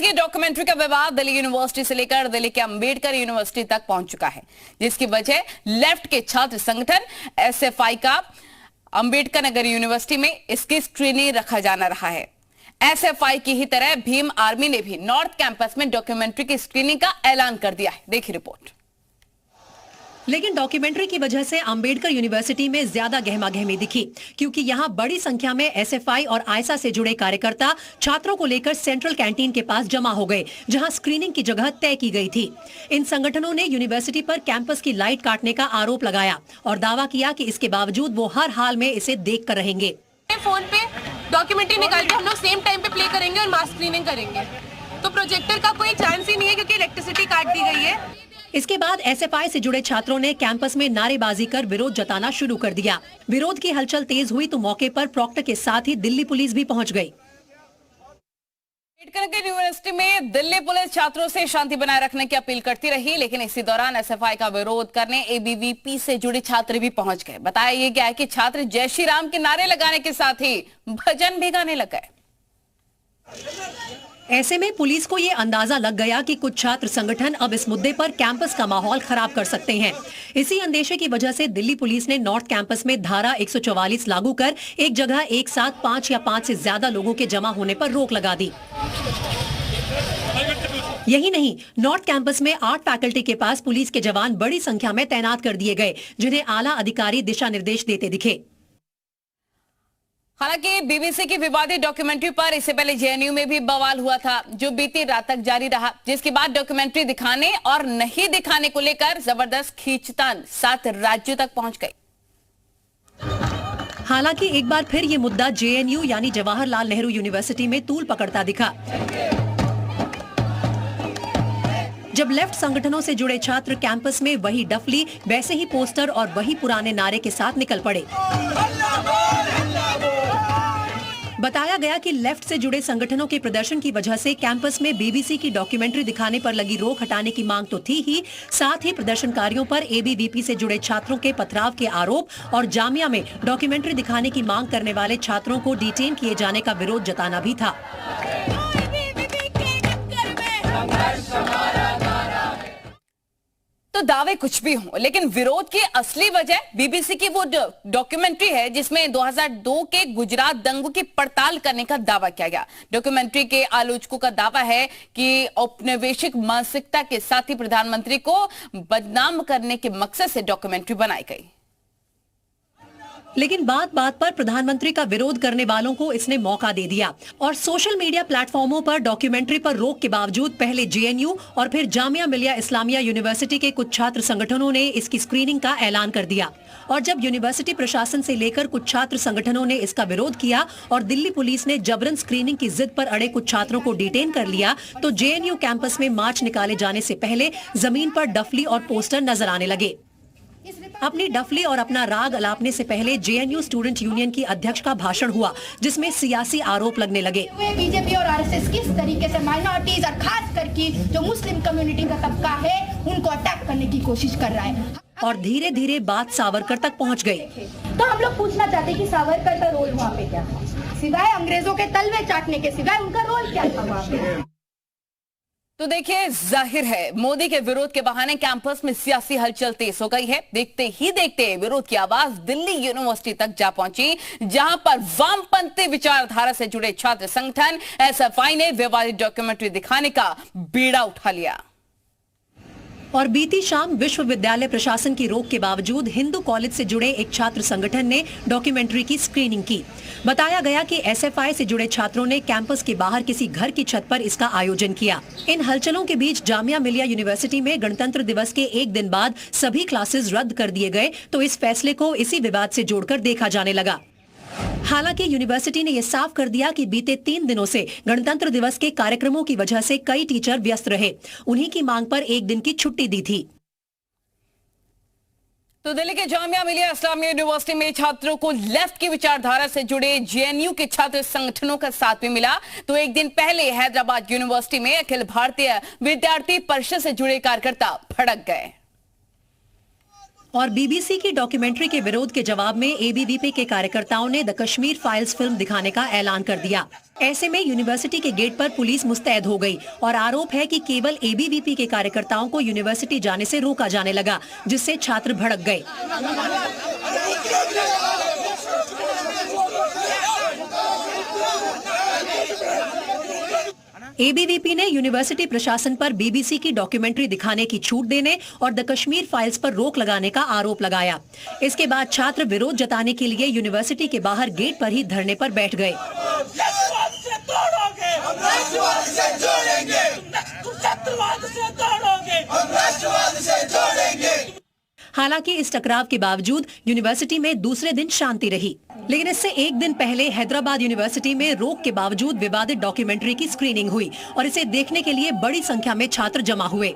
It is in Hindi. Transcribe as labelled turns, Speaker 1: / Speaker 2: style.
Speaker 1: देखिए, डॉक्यूमेंट्री का विवाद दिल्ली यूनिवर्सिटी से लेकर दिल्ली के अंबेडकर यूनिवर्सिटी तक पहुंच चुका है, जिसकी वजह लेफ्ट के छात्र संगठन एसएफआई का अंबेडकर नगर यूनिवर्सिटी में इसकी स्क्रीनिंग रखा जाना रहा है। एसएफआई की ही तरह भीम आर्मी ने भी नॉर्थ कैंपस में डॉक्यूमेंट्री की स्क्रीनिंग का ऐलान कर दिया है। देखिए रिपोर्ट।
Speaker 2: लेकिन डॉक्यूमेंट्री की वजह से अंबेडकर यूनिवर्सिटी में ज्यादा गहमागहमी दिखी, क्योंकि यहां बड़ी संख्या में एसएफआई और आयसा से जुड़े कार्यकर्ता छात्रों को लेकर सेंट्रल कैंटीन के पास जमा हो गए, जहां स्क्रीनिंग की जगह तय की गई थी। इन संगठनों ने यूनिवर्सिटी पर कैंपस की लाइट काटने का आरोप लगाया और दावा किया कि इसके बावजूद वो हर हाल में इसे देख कर रहेंगे।
Speaker 3: फोन पे डॉक्यूमेंट्री निकाल के हम लोग सेम टाइम पे प्ले करेंगे और मास स्क्रीनिंग करेंगे, तो प्रोजेक्टर का कोई चांस ही नहीं है, क्योंकि इलेक्ट्रिसिटी काट दी गई है।
Speaker 2: इसके बाद एसएफआई से जुड़े छात्रों ने कैंपस में नारेबाजी कर विरोध जताना शुरू कर दिया। विरोध की हलचल तेज हुई तो मौके पर प्रॉक्टर के साथ ही दिल्ली पुलिस भी पहुंच गई।
Speaker 1: अंबेडकर यूनिवर्सिटी में दिल्ली पुलिस छात्रों से शांति बनाए रखने की अपील करती रही, लेकिन इसी दौरान एसएफआई का विरोध करने एबीवीपी से जुड़े छात्र भी पहुंच गए। बताया गया है कि छात्र जय श्री राम के नारे लगाने के साथ ही भजन भी गाने लग गए।
Speaker 2: ऐसे में पुलिस को ये अंदाजा लग गया कि कुछ छात्र संगठन अब इस मुद्दे पर कैंपस का माहौल खराब कर सकते हैं। इसी अंदेशे की वजह से दिल्ली पुलिस ने नॉर्थ कैंपस में धारा 144 लागू कर एक जगह एक साथ 5 या 5 से ज्यादा लोगों के जमा होने पर रोक लगा दी। यही नहीं, नॉर्थ कैंपस में 8 फैकल्टी के पास पुलिस के जवान बड़ी संख्या में तैनात कर दिए गए, जिन्हें आला अधिकारी दिशा निर्देश देते दिखे।
Speaker 1: हालांकि बीबीसी की विवादित डॉक्यूमेंट्री पर इससे पहले जेएनयू में भी बवाल हुआ था, जो बीती रात तक जारी रहा, जिसके बाद डॉक्यूमेंट्री दिखाने और नहीं दिखाने को लेकर जबरदस्त खींचतान 7 राज्यों तक पहुंच गई।
Speaker 2: हालांकि एक बार फिर ये मुद्दा जेएनयू यानी जवाहरलाल नेहरू यूनिवर्सिटी में तूल पकड़ता दिखा, जब लेफ्ट संगठनों से जुड़े छात्र कैंपस में वही डफली, वैसे ही पोस्टर और वही पुराने नारे के साथ निकल पड़े। बताया गया कि लेफ्ट से जुड़े संगठनों के प्रदर्शन की वजह से कैंपस में बीबीसी की डॉक्यूमेंट्री दिखाने पर लगी रोक हटाने की मांग तो थी ही, साथ ही प्रदर्शनकारियों पर एबीवीपी से जुड़े छात्रों के पथराव के आरोप और जामिया में डॉक्यूमेंट्री दिखाने की मांग करने वाले छात्रों को डिटेन किए जाने का विरोध जताना भी था।
Speaker 1: तो दावे कुछ भी हों, लेकिन विरोध की असली वजह बीबीसी की वो डॉक्यूमेंट्री है जिसमें 2002 के गुजरात दंगों की पड़ताल करने का दावा किया गया। डॉक्यूमेंट्री के आलोचकों का दावा है कि औपनिवेशिक मानसिकता के साथ ही प्रधानमंत्री को बदनाम करने के मकसद से डॉक्यूमेंट्री बनाई गई।
Speaker 2: लेकिन बात बात पर प्रधानमंत्री का विरोध करने वालों को इसने मौका दे दिया और सोशल मीडिया प्लेटफॉर्मों पर डॉक्यूमेंट्री पर रोक के बावजूद पहले जेएनयू और फिर जामिया मिलिया इस्लामिया यूनिवर्सिटी के कुछ छात्र संगठनों ने इसकी स्क्रीनिंग का ऐलान कर दिया। और जब यूनिवर्सिटी प्रशासन से लेकर कुछ छात्र संगठनों ने इसका विरोध किया और दिल्ली पुलिस ने जबरन स्क्रीनिंग की जिद पर अड़े कुछ छात्रों को डिटेन कर लिया, तो जेएनयू कैंपस में मार्च निकाले जाने से पहले जमीन पर डफली और पोस्टर नजर आने लगे। अपनी डफली और अपना राग अलापने से पहले जेएनयू स्टूडेंट यूनियन की अध्यक्ष का भाषण हुआ, जिसमें सियासी आरोप लगने लगे।
Speaker 4: बीजेपी और आरएसएस किस तरीके से माइनॉरिटीज और खास करके जो मुस्लिम कम्युनिटी का तबका है उनको अटैक करने की कोशिश कर रहा है,
Speaker 2: और धीरे धीरे बात सावरकर तक पहुंच गई।
Speaker 4: तो हम लोग पूछना चाहते हैं कि सावरकर का रोल वहाँ पे क्या था, सिवाय अंग्रेजों के तलवे चाटने के सिवाय उनका रोल क्या था वहाँ पे।
Speaker 1: तो देखिए, जाहिर है मोदी के विरोध के बहाने कैंपस में सियासी हलचल तेज हो गई है। देखते ही देखते विरोध की आवाज दिल्ली यूनिवर्सिटी तक जा पहुंची, जहां पर वामपंथी विचारधारा से जुड़े छात्र संगठन एसएफआई ने विवादित डॉक्यूमेंट्री दिखाने का बीड़ा उठा लिया।
Speaker 2: और बीती शाम विश्वविद्यालय प्रशासन की रोक के बावजूद हिंदू कॉलेज से जुड़े एक छात्र संगठन ने डॉक्यूमेंट्री की स्क्रीनिंग की। बताया गया कि एसएफआई से जुड़े छात्रों ने कैंपस के बाहर किसी घर की छत पर इसका आयोजन किया। इन हलचलों के बीच जामिया मिलिया यूनिवर्सिटी में गणतंत्र दिवस के एक दिन बाद सभी क्लासेस रद्द कर दिए गए, तो इस फैसले को इसी विवाद से जोड़कर देखा जाने लगा। हालांकि यूनिवर्सिटी ने यह साफ कर दिया कि बीते 3 दिनों से गणतंत्र दिवस के कार्यक्रमों की वजह से कई टीचर व्यस्त रहे, उन्हीं की मांग पर एक दिन की छुट्टी दी थी।
Speaker 1: तो दिल्ली के जामिया मिलिया इस्लामिया यूनिवर्सिटी में छात्रों को लेफ्ट की विचारधारा से जुड़े जेएनयू के छात्र संगठनों का साथ भी मिला, तो एक दिन पहले हैदराबाद यूनिवर्सिटी में अखिल भारतीय विद्यार्थी परिषद से जुड़े कार्यकर्ता भड़क गए।
Speaker 2: और बीबीसी की डॉक्यूमेंट्री के विरोध के जवाब में एबीवीपी के कार्यकर्ताओं ने द कश्मीर फाइल्स फिल्म दिखाने का ऐलान कर दिया। ऐसे में यूनिवर्सिटी के गेट पर पुलिस मुस्तैद हो गई और आरोप है कि केवल एबीवीपी के कार्यकर्ताओं को यूनिवर्सिटी जाने से रोका जाने लगा, जिससे छात्र भड़क गए। एबीवीपी ने यूनिवर्सिटी प्रशासन पर बीबीसी की डॉक्यूमेंट्री दिखाने की छूट देने और द कश्मीर फाइल्स पर रोक लगाने का आरोप लगाया। इसके बाद छात्र विरोध जताने के लिए यूनिवर्सिटी के बाहर गेट पर ही धरने पर बैठ गए। हालांकि इस टकराव के बावजूद यूनिवर्सिटी में दूसरे दिन शांति रही, लेकिन इससे एक दिन पहले हैदराबाद यूनिवर्सिटी में रोक के बावजूद विवादित डॉक्यूमेंट्री की स्क्रीनिंग हुई और इसे देखने के लिए बड़ी संख्या में छात्र जमा हुए।